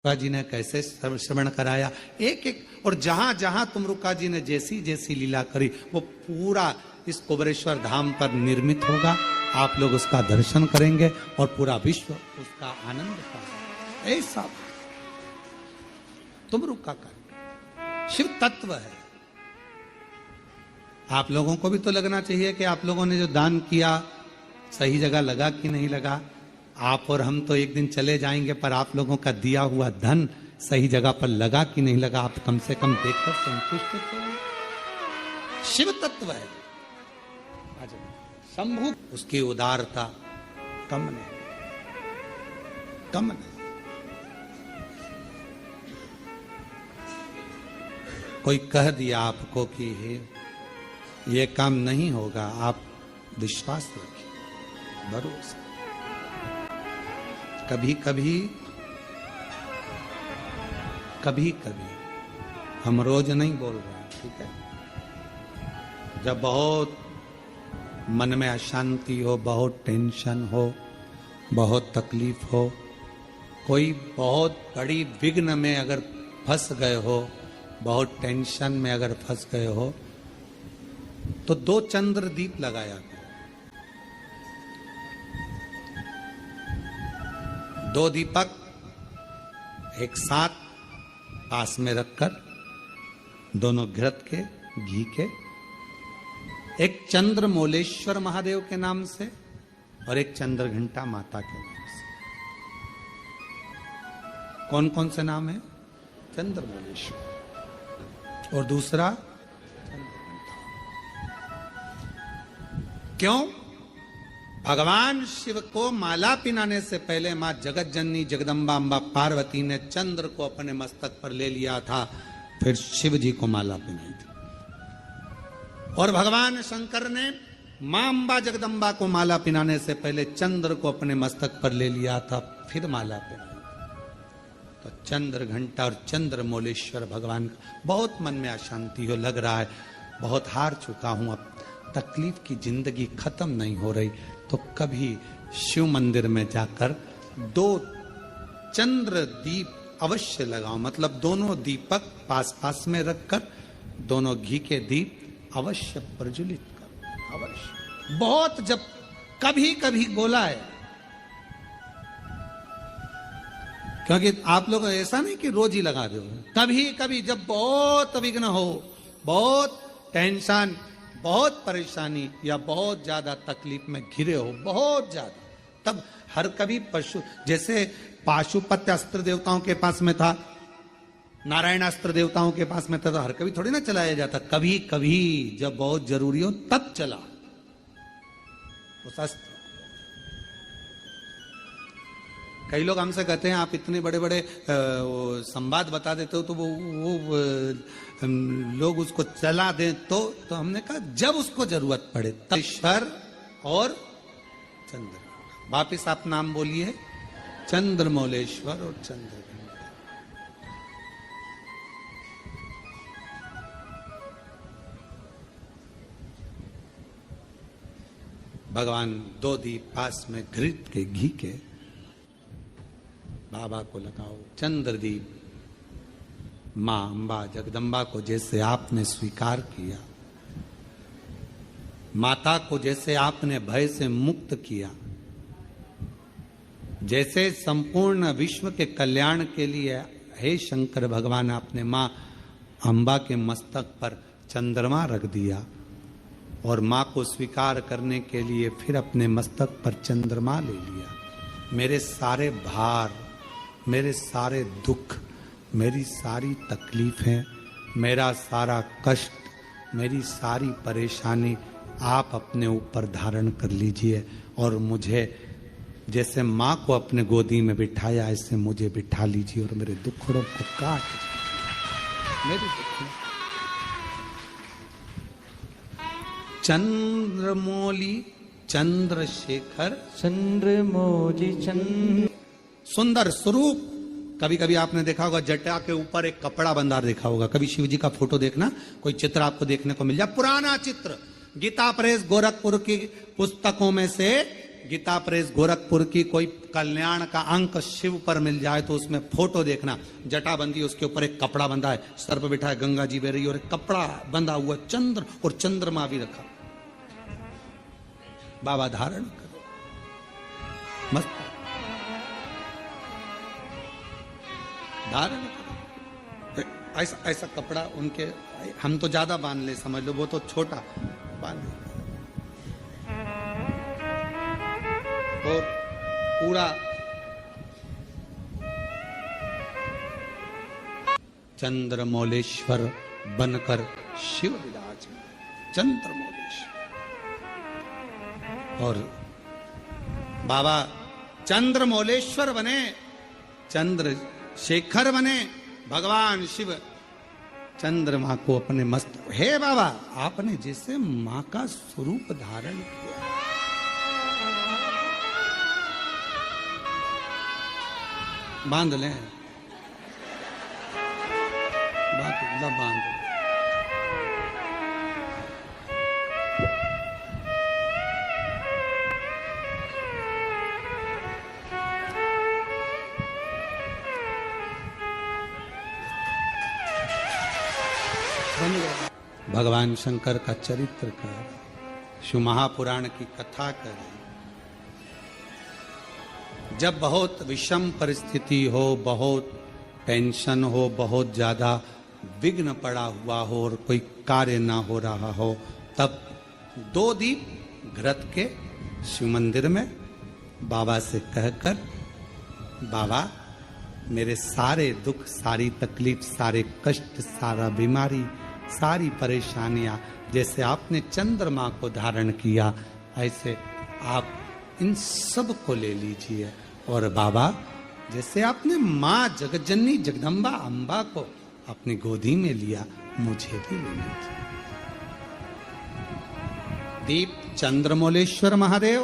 जी ने कैसे श्रवण कराया, एक एक, और जहां जहां तुमरुका जी ने जैसी जैसी लीला करी वो पूरा इस कुबेरेश्वर धाम पर निर्मित होगा। आप लोग उसका दर्शन करेंगे और पूरा विश्व उसका आनंद पाएगा। ऐसा तुमरुका का शिव तत्व है। आप लोगों को भी तो लगना चाहिए कि आप लोगों ने जो दान किया सही जगह लगा कि नहीं लगा। आप और हम तो एक दिन चले जाएंगे, पर आप लोगों का दिया हुआ धन सही जगह पर लगा कि नहीं लगा, आप कम से कम देखकर संतुष्ट हो। शिव तत्व है शंभु, उसकी उदारता कम नहीं, कम नहीं। कोई कह दिया आपको कि ये काम नहीं होगा, आप विश्वास रखिए, भरोसा। कभी कभी हम रोज नहीं बोल रहे हैं, ठीक है। जब बहुत मन में अशांति हो, बहुत टेंशन हो, बहुत तकलीफ हो, कोई बहुत बड़ी विघ्न में अगर फंस गए हो, बहुत टेंशन में अगर फंस गए हो, तो 2 चंद्र दीप लगाया करो। 2 दीपक एक साथ पास में रखकर, दोनों घृत के, घी के, एक चंद्र मोलेश्वर महादेव के नाम से और एक चंद्र घंटा माता के नाम से। कौन कौन से नाम है? चंद्र मोलेश्वर और दूसरा चंद्र घंटा। क्यों? भगवान शिव को माला पिनाने से पहले मां जगत जननी जगदम्बा अम्बा पार्वती ने चंद्र को अपने मस्तक पर ले लिया था, फिर शिव जी को माला पिनाई थी। और भगवान शंकर ने मां अम्बा जगदम्बा को माला पिनाने से पहले चंद्र को अपने मस्तक पर ले लिया था, फिर माला पिनाई। तो चंद्र घंटा और चंद्र मोलेश्वर भगवान का। बहुत मन में अशांति हो, लग रहा है बहुत हार चुका हूं, अब तकलीफ की जिंदगी खत्म नहीं हो रही, तो कभी शिव मंदिर में जाकर 2 चंद्र दीप अवश्य लगाओ। मतलब दोनों दीपक पास पास में रखकर दोनों घी के दीप अवश्य प्रज्वलित करो, अवश्य। बहुत जब कभी कभी बोला है, क्योंकि आप लोग ऐसा नहीं कि रोज ही लगा दो, कभी कभी जब बहुत विघ्न हो, बहुत टेंशन, बहुत परेशानी या बहुत ज्यादा तकलीफ में घिरे हो, बहुत ज्यादा, तब हर कभी पशु, जैसे पाशुपत्य अस्त्र देवताओं के पास में था, नारायण अस्त्र देवताओं के पास में था, तो हर कभी थोड़ी ना चलाया जाता, कभी कभी जब बहुत जरूरी हो तब चला उस अस्त्र। कई लोग हमसे कहते हैं आप इतने बड़े बड़े संवाद बता देते हो, तो वो लोग उसको चला दें, तो हमने कहा जब उसको जरूरत पड़े तब। ईश्वर और चंद्र, वापिस आप नाम बोलिए, चंद्र मौलेश्वर और चंद्र। भगवान 2 दीप पास में घृत के, घी के, बाबा को लगाओ। चंद्र दीप मां अम्बा जगदम्बा को जैसे आपने स्वीकार किया, माता को जैसे आपने भय से मुक्त किया, जैसे संपूर्ण विश्व के कल्याण के लिए हे शंकर भगवान आपने मां अम्बा के मस्तक पर चंद्रमा रख दिया, और मां को स्वीकार करने के लिए फिर अपने मस्तक पर चंद्रमा ले लिया। मेरे सारे भार, मेरे सारे दुख, मेरी सारी तकलीफें, मेरा सारा कष्ट, मेरी सारी परेशानी आप अपने ऊपर धारण कर लीजिए, और मुझे जैसे माँ को अपने गोदी में बिठाया ऐसे मुझे बिठा लीजिए, और मेरे दुखड़ों को काट दीजिए, मेरे दुखड़ों। चंद्रमौली चंद्रशेखर, चंद्रमौली चंद्र, सुंदर स्वरूप। कभी कभी आपने देखा होगा जटा के ऊपर एक कपड़ा बंधा देखा होगा, कभी शिव जी का फोटो देखना, कोई चित्र आपको देखने को मिल जाए, पुराना चित्र, गीता प्रेस गोरखपुर की पुस्तकों में से गीता प्रेस गोरखपुर की कोई कल्याण का अंक शिव पर मिल जाए तो उसमें फोटो देखना, जटा बंदी, उसके ऊपर एक कपड़ा बंधा है, सर पर बिठा है गंगा जी बह रही और एक कपड़ा बंधा हुआ चंद्र और चंद्रमा भी रखा। बाबा धारण करो, मस्त धारण करो। ऐसा ऐसा कपड़ा उनके, हम तो ज्यादा बांध ले समझ लो, वो तो छोटा बांध ले। और पूरा चंद्रमौलेश्वर बनकर शिव विराज, चंद्रमौलेश्वर। और बाबा चंद्रमौलेश्वर बने, चंद्रशेखर बने, भगवान शिव चंद्रमा को अपने मस्त, हे बाबा आपने जैसे मां का स्वरूप धारण किया, बांध लें, बांध बांध। भगवान शंकर का चरित्र कर, शिव महापुराण की कथा कर। जब बहुत विषम परिस्थिति हो, बहुत टेंशन हो, बहुत ज्यादा विघ्न पड़ा हुआ हो और कोई कार्य ना हो रहा हो, तब 2 दीप घृत के शिव मंदिर में बाबा से कहकर, बाबा मेरे सारे दुख, सारी तकलीफ, सारे कष्ट, सारा बीमारी, सारी परेशानियां, जैसे आपने चंद्रमा को धारण किया ऐसे आप इन सब को ले लीजिए। और बाबा जैसे आपने मां जगज्जननी जगदम्बा अम्बा को अपनी गोदी में लिया, मुझे भी ले लीजिए। दीप चंद्रमौलेश्वर महादेव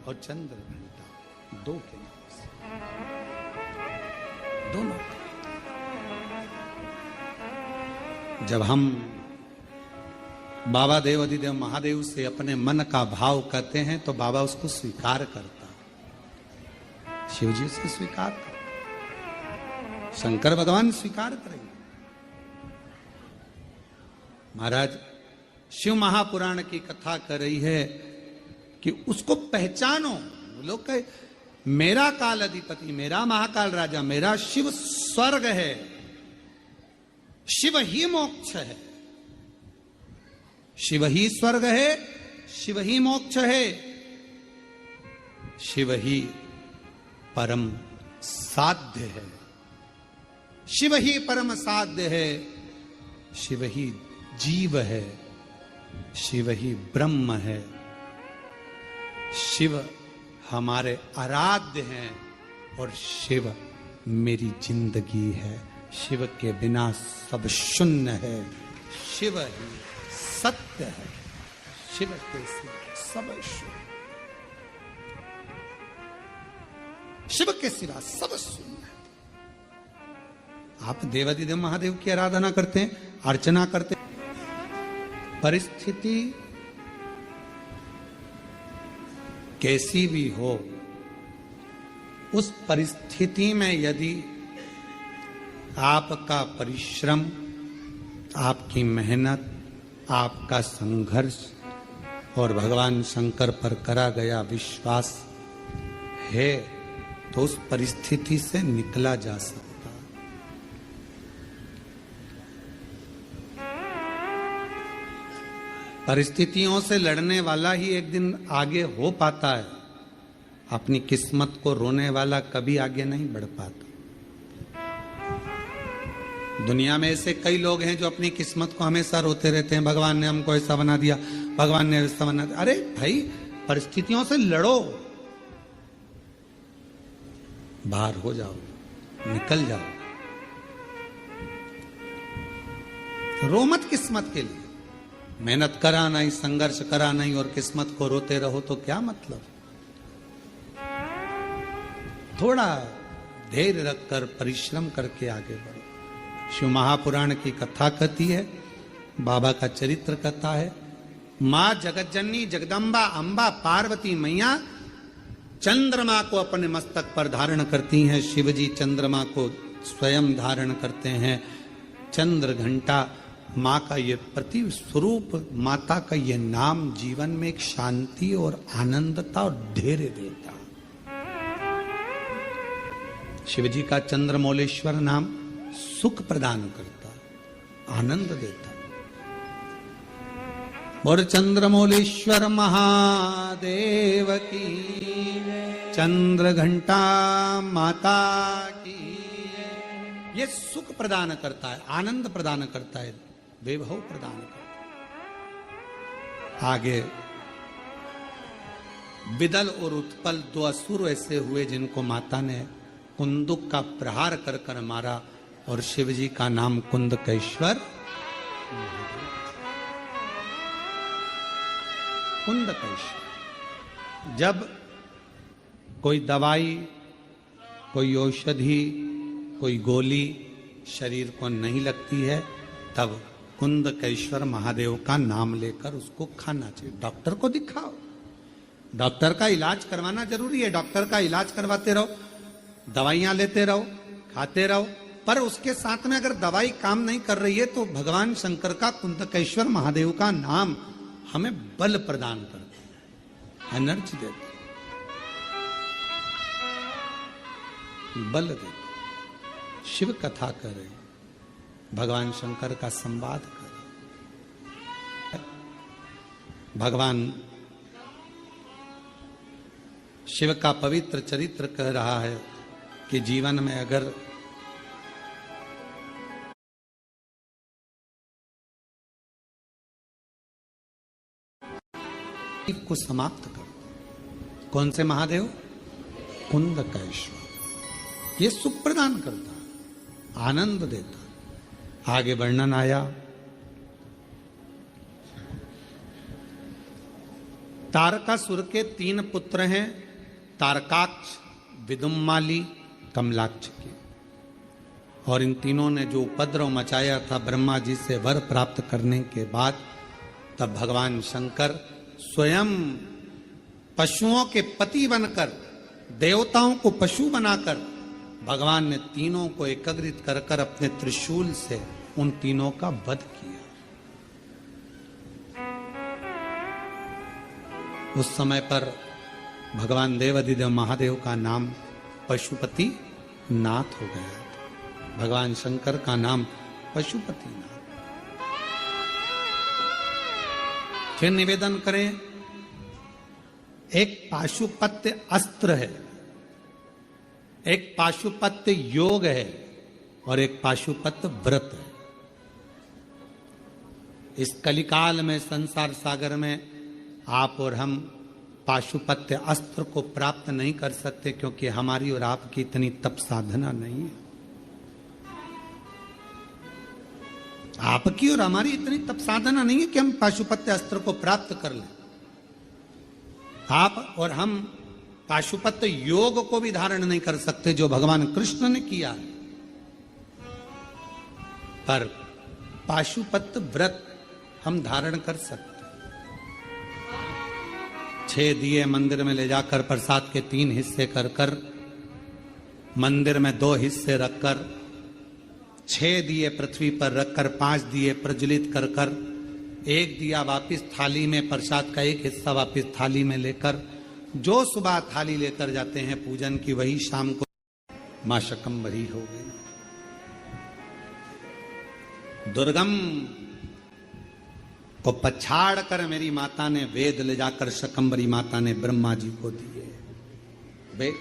और चंद्र घंटा, 2 के नाम से, दोनों। जब हम बाबा देव अधिदेव महादेव से अपने मन का भाव कहते हैं तो बाबा उसको स्वीकार करता, शिव जी से स्वीकार करता, शंकर भगवान स्वीकार करेंगे। महाराज शिव महापुराण की कथा कर रही है कि उसको पहचानो। लोग कहे मेरा काल अधिपति, मेरा महाकाल राजा, मेरा शिव स्वर्ग है, शिव ही मोक्ष है, शिव ही स्वर्ग है, शिव ही मोक्ष है, शिव ही परम साध्य है, शिव ही परम साध्य है, शिव ही जीव है, शिव ही ब्रह्म है, शिव हमारे आराध्य हैं और शिव मेरी जिंदगी है। शिव के बिना सब शून्य है, शिव ही सत्य है, शिव के सिवा सब शून्य, शिव के सिवा सब शून्य है। आप देवाधिदेव महादेव की आराधना करते हैं, अर्चना करते हैं, परिस्थिति कैसी भी हो, उस परिस्थिति में यदि आपका परिश्रम, आपकी मेहनत, आपका संघर्ष और भगवान शंकर पर करा गया विश्वास है तो उस परिस्थिति से निकला जा सकता। परिस्थितियों से लड़ने वाला ही एक दिन आगे हो पाता है, अपनी किस्मत को रोने वाला कभी आगे नहीं बढ़ पाता। दुनिया में ऐसे कई लोग हैं जो अपनी किस्मत को हमेशा रोते रहते हैं, भगवान ने हमको ऐसा बना दिया, भगवान ने ऐसा बना दिया। अरे भाई परिस्थितियों से लड़ो, बाहर हो जाओ, निकल जाओ, रो मत किस्मत के लिए। मेहनत करा नहीं, संघर्ष करा नहीं और किस्मत को रोते रहो तो क्या मतलब। थोड़ा धैर्य रखकर परिश्रम करके आगे बढ़ो। शिव महापुराण की कथा कहती है, बाबा का चरित्र कथा है। मां जगज्जननी जगदम्बा अम्बा पार्वती मैया चंद्रमा को अपने मस्तक पर धारण करती हैं। शिव जी चंद्रमा को स्वयं धारण करते हैं। चंद्र घंटा माँ का ये प्रति स्वरूप, माता का ये नाम जीवन में एक शांति और आनंदता और धैर्य देता। शिव जी का चंद्रमौलेश्वर नाम सुख प्रदान करता, आनंद देता। और चंद्रमौलेश्वर महादेव की, चंद्र घंटा माता की। ये सुख प्रदान करता है, आनंद प्रदान करता है, वैभव प्रदान करता है। आगे विदल और उत्पल दो असुर ऐसे हुए जिनको माता ने कुंदुक का प्रहार कर कर मारा, और शिव जी का नाम कुंदकेश्वर। कुंदकेश्वर। जब कोई दवाई, कोई औषधि, कोई गोली शरीर को नहीं लगती है, तब कुंदकेश्वर महादेव का नाम लेकर उसको खाना चाहिए। डॉक्टर को दिखाओ, डॉक्टर का इलाज करवाना जरूरी है। डॉक्टर का इलाज करवाते रहो, दवाइयां लेते रहो, खाते रहो, पर उसके साथ में अगर दवाई काम नहीं कर रही है तो भगवान शंकर का कुंदकेश्वर महादेव का नाम हमें बल प्रदान करता है, एनर्जी देता है, बल देता। शिव कथा करें, भगवान शंकर का संवाद करें। भगवान शिव का पवित्र चरित्र कह रहा है कि जीवन में अगर को समाप्त कर। कौन से महादेव? कुंदकेश्वर। ये सुख प्रदान करता, आनंद देता। आगे वर्णन आया, तारकासुर के 3 पुत्र हैं, तारकाक्ष, विदुम्माली, कमलाक्ष के। और इन तीनों ने जो उपद्रव मचाया था ब्रह्मा जी से वर प्राप्त करने के बाद, तब भगवान शंकर स्वयं पशुओं के पति बनकर, देवताओं को पशु बनाकर, भगवान ने तीनों को एकत्रित कर कर अपने त्रिशूल से उन तीनों का वध किया। उस समय पर भगवान देवाधिदेव महादेव का नाम पशुपति नाथ हो गया था। भगवान शंकर का नाम पशुपति नाथ। फिर निवेदन करें, एक पाशुपत्य अस्त्र है, एक पाशुपत्य योग है, और एक पाशुपत्य व्रत है। इस कलिकाल में, संसार सागर में आप और हम पाशुपत्य अस्त्र को प्राप्त नहीं कर सकते, क्योंकि हमारी और आपकी इतनी तप साधना नहीं है। आपकी और हमारी इतनी तप साधना नहीं है कि हम पाशुपत्य अस्त्र को प्राप्त कर लें। आप और हम पाशुपत्य योग को भी धारण नहीं कर सकते जो भगवान कृष्ण ने किया है, पर पाशुपत्य व्रत हम धारण कर सकते। 6 दिए मंदिर में ले जाकर प्रसाद के 3 हिस्से कर कर, मंदिर में 2 हिस्से रखकर, 6 दिए पृथ्वी पर रखकर 5 दिए प्रज्वलित कर कर, 1 दिया वापिस थाली में, प्रसाद का 1 हिस्सा वापिस थाली में लेकर, जो सुबह थाली लेकर जाते हैं पूजन की, वही शाम को मां शकंभरी हो गई। दुर्गम को पछाड़ कर मेरी माता ने वेद ले जाकर शकंभरी माता ने ब्रह्मा जी को दिए। वेद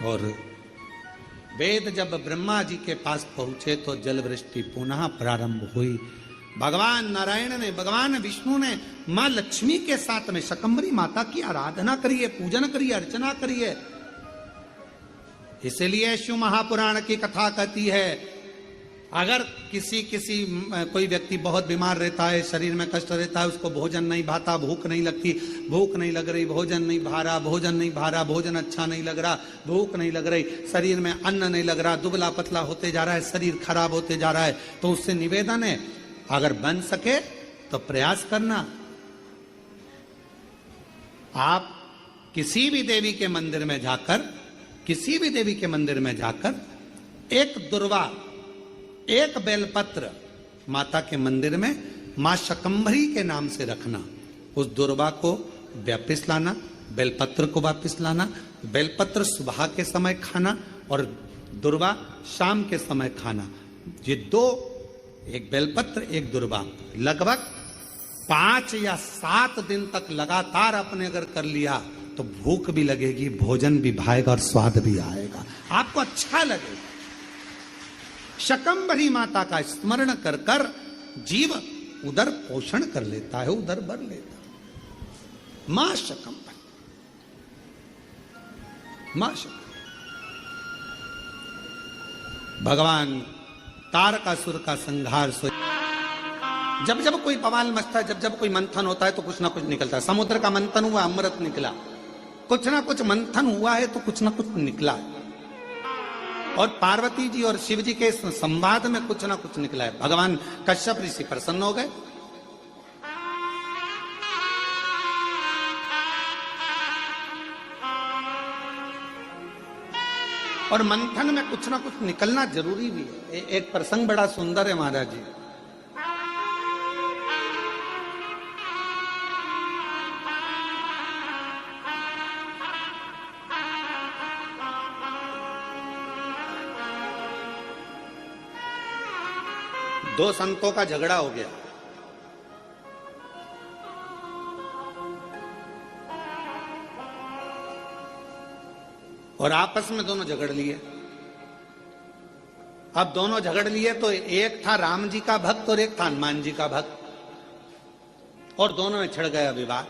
और वेद जब ब्रह्मा जी के पास पहुंचे तो जल वृष्टि पुनः प्रारंभ हुई। भगवान नारायण ने, भगवान विष्णु ने मां लक्ष्मी के साथ में शकंभरी माता की आराधना करिए, पूजन करिए, अर्चना करिए। इसलिए शिव महापुराण की कथा कहती है, अगर कोई व्यक्ति बहुत बीमार रहता है, शरीर में कष्ट रहता है, उसको भोजन नहीं भाता, भूख नहीं लगती, भूख नहीं लग रही, भोजन नहीं भा रहा, भोजन नहीं भा रहा, भोजन अच्छा नहीं लग रहा, भूख नहीं लग रही, शरीर में अन्न नहीं लग रहा, दुबला पतला होते जा रहा है, शरीर खराब होते जा रहा है, तो उससे निवेदन है, अगर बन सके तो प्रयास करना, आप किसी भी देवी के मंदिर में जाकर, किसी भी देवी के मंदिर में जाकर एक दुर्वा, एक बेलपत्र माता के मंदिर में मां शकंभरी के नाम से रखना। उस दुर्वा को वापिस लाना, बेलपत्र को वापिस लाना। बेलपत्र सुबह के समय खाना और दुर्वा शाम के समय खाना। ये दो, एक बेलपत्र एक दुर्वा, लगभग 5 या 7 दिन तक लगातार आपने अगर कर लिया तो भूख भी लगेगी, भोजन भी भाएगा और स्वाद भी आएगा, आपको अच्छा लगेगा। शकंभरी माता का स्मरण कर कर जीव उदर पोषण कर लेता है, उदर भर लेता है। मां शकंभरी, मां शकंभरी। भगवान तारकासुर का संहार सो, जब जब कोई बवाल मचता है, जब जब कोई मंथन होता है तो कुछ ना कुछ निकलता है। समुद्र का मंथन हुआ, अमृत निकला। कुछ ना कुछ मंथन हुआ है तो कुछ ना कुछ निकला है। और पार्वती जी और शिव जी के संवाद में कुछ ना कुछ निकला है। भगवान कश्यप ऋषि प्रसन्न हो गए। और मंथन में कुछ ना कुछ निकलना जरूरी भी है। एक प्रसंग बड़ा सुंदर है महाराज जी। दो संतों का झगड़ा हो गया। और आपस में दोनों झगड़ लिए। अब दोनों झगड़ लिए तो एक था राम जी का भक्त और एक था हनुमान जी का भक्त, और दोनों में छिड़ गया विवाद।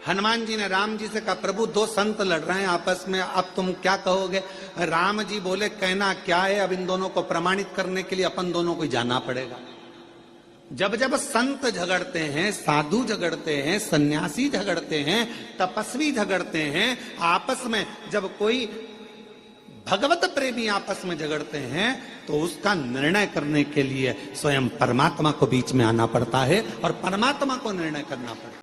हनुमान जी ने राम जी से कहा, प्रभु दो संत लड़ रहे हैं आपस में, अब तुम क्या कहोगे? राम जी बोले, कहना क्या है, अब इन दोनों को प्रमाणित करने के लिए अपन दोनों को जाना पड़ेगा। जब जब संत झगड़ते हैं, साधु झगड़ते हैं, सन्यासी झगड़ते हैं, तपस्वी झगड़ते हैं, आपस में जब कोई भगवत प्रेमी आपस में झगड़ते हैं तो उसका निर्णय करने के लिए स्वयं परमात्मा को बीच में आना पड़ता है और परमात्मा को निर्णय करना पड़ता है।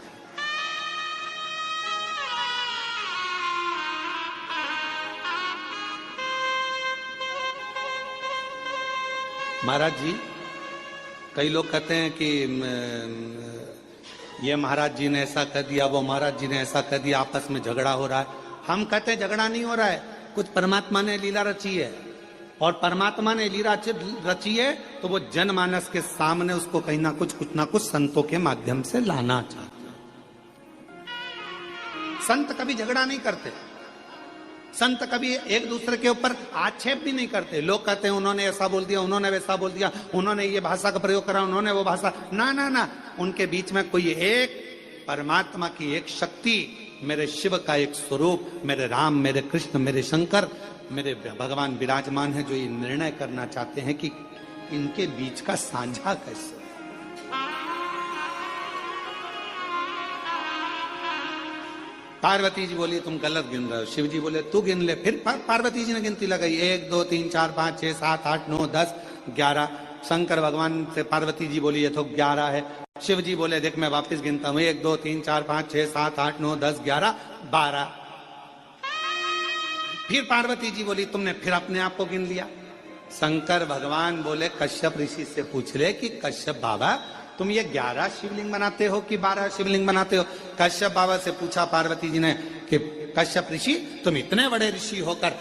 महाराज जी, कई लोग कहते हैं कि ये महाराज जी ने ऐसा कर दिया, वो महाराज जी ने ऐसा कर दिया, आपस में झगड़ा हो रहा है। हम कहते हैं झगड़ा नहीं हो रहा है, कुछ परमात्मा ने लीला रची है, और परमात्मा ने लीला रची है तो वो जनमानस के सामने उसको कहीं ना कुछ संतों के माध्यम से लाना चाहते हैं। संत कभी झगड़ा नहीं करते, संत कभी एक दूसरे के ऊपर आक्षेप भी नहीं करते। लोग कहते हैं उन्होंने ऐसा बोल दिया, उन्होंने वैसा बोल दिया, उन्होंने ये भाषा का प्रयोग करा, उन्होंने वो भाषा, ना ना ना। उनके बीच में कोई एक परमात्मा की एक शक्ति, मेरे शिव का एक स्वरूप, मेरे राम, मेरे कृष्ण, मेरे शंकर, मेरे भगवान विराजमान है, जो ये निर्णय करना चाहते हैं कि इनके बीच का साझा कैसे। पार्वती जी बोली तुम गलत गिन रहे हो। शिव जी बोले तू गिन ले। फिर पार्वती जी ने गिनती लगाई, 1 2 3 4 5 6 7 8 9 10 11। शंकर भगवान से पार्वती जी बोली ये तो 11 है। शिव जी बोले देख मैं वापस गिनता हूं, 1 2 3 4 5 6 7 8 9 10 11 12। फिर पार्वती जी बोली तुमने फिर अपने आप को गिन लिया। शंकर भगवान बोले कश्यप ऋषि से पूछ ले कि कश्यप बाबा तुम ये 11 शिवलिंग बनाते हो कि 12 शिवलिंग बनाते हो? कश्यप बाबा से पूछा पार्वती जी ने कि कश्यप ऋषि तुम इतने बड़े ऋषि होकर